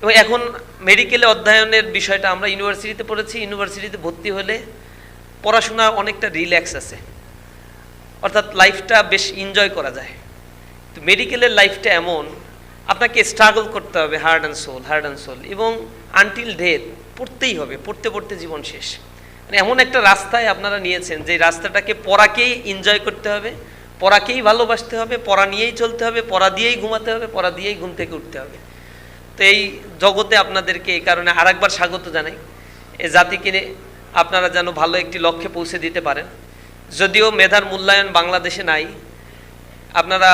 এবং এখন মেডিকেলে অধ্যয়নের বিষয়টা আমরা ইউনিভার্সিটিতে পড়েছি, ইউনিভার্সিটিতে ভর্তি হলে পড়াশোনা অনেকটা রিল্যাক্স আছে, অর্থাৎ লাইফটা বেশ এনজয় করা যায়। তো মেডিকেলের লাইফটা এমন, আপনাকে স্ট্রাগল করতে হবে হার্ড অ্যান্ড সোল, এবং আনটিল ডেথ পড়তেই হবে, পড়তে পড়তে জীবন শেষ। মানে এমন একটা রাস্তায় আপনারা নিয়েছেন যে রাস্তাটাকে পড়াকেই এনজয় করতে হবে, পড়াকেই ভালোবাসতে হবে, পড়া নিয়েই চলতে হবে, পড়া দিয়েই ঘুমাতে হবে, পড়া দিয়েই ঘুম থেকে উঠতে হবে। তো এই জগতে আপনাদেরকে এই কারণে আরেকবার স্বাগত জানাই। এই জাতিকে আপনারা যেন ভালো একটি লক্ষ্যে পৌঁছে দিতে পারেন। যদিও মেধার মূল্যায়ন বাংলাদেশে নাই, আপনারা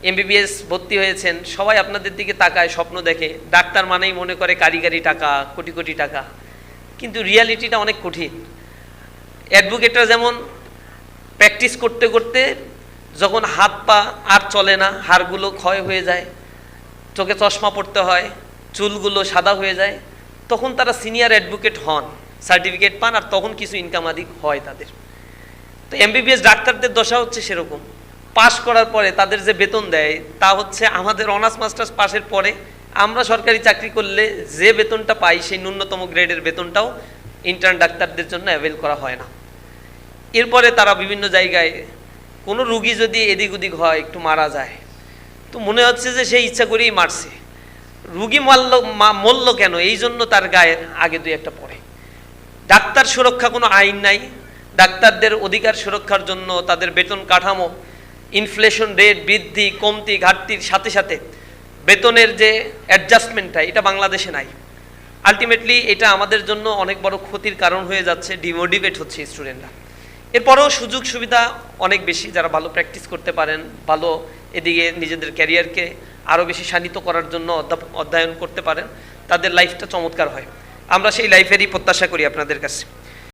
এমবিবিএস ভর্তি হয়েছেন, সবাই আপনাদের দিকে তাকায়, স্বপ্ন দেখে, ডাক্তার মানেই মনে করে কারিগরি টাকা, কোটি কোটি টাকা, কিন্তু রিয়ালিটিটা অনেক কঠিন। অ্যাডভোকেটরা যেমন প্র্যাকটিস করতে করতে যখন হাত পা আর চলে না, হাড়গুলো ক্ষয় হয়ে যায়, চোখে চশমা পড়তে হয়, চুলগুলো সাদা হয়ে যায়, তখন তারা সিনিয়র অ্যাডভোকেট হন, সার্টিফিকেট পান, আর তখন কিছু ইনকাম আদিক হয় তাদের। তো এমবিবিএস ডাক্তারদের দশা হচ্ছে সেরকম। পাশ করার পরে তাদের যে বেতন দেয় তা হচ্ছে আমাদের অনার্স মাস্টার্স পাশের পরে আমরা সরকারি চাকরি করলে যে বেতনটা পাই সেই ন্যূনতম গ্রেডের বেতনটাও ইন্টার্ন ডাক্তারদের জন্য অ্যাভেল করা হয় না। এরপরে তারা বিভিন্ন জায়গায়, কোনো রুগী যদি এদিক ওদিক হয়, একটু মারা যায়, তো মনে হচ্ছে যে সে ইচ্ছা করেই মারছে। রুগী মরল কেন, এই জন্য তার গায়ে আগে দুই একটা পড়ে। ডাক্তার সুরক্ষা কোনো আইন নাই, ডাক্তারদের অধিকার সুরক্ষার জন্য তাদের বেতন কাঠামো, ইনফ্লেশন রেট বৃদ্ধি কমতি ঘাটতির সাথে সাথে বেতনের যে অ্যাডজাস্টমেন্টটা, এটা বাংলাদেশে নাই। আলটিমেটলি এটা আমাদের জন্য অনেক বড় ক্ষতির কারণ হয়ে যাচ্ছে, ডিমোটিভেট হচ্ছে স্টুডেন্টরা। এরপরেও সুযোগ সুবিধা অনেক বেশি, যারা ভালো প্র্যাকটিস করতে পারেন, ভালো এদিকে নিজেদের ক্যারিয়ারকে আরও বেশি শানিত করার জন্য অধ্যয়ন করতে পারেন, তাদের লাইফটা চমৎকার হয়। আমরা সেই লাইফেরই প্রত্যাশা করি আপনাদের কাছে।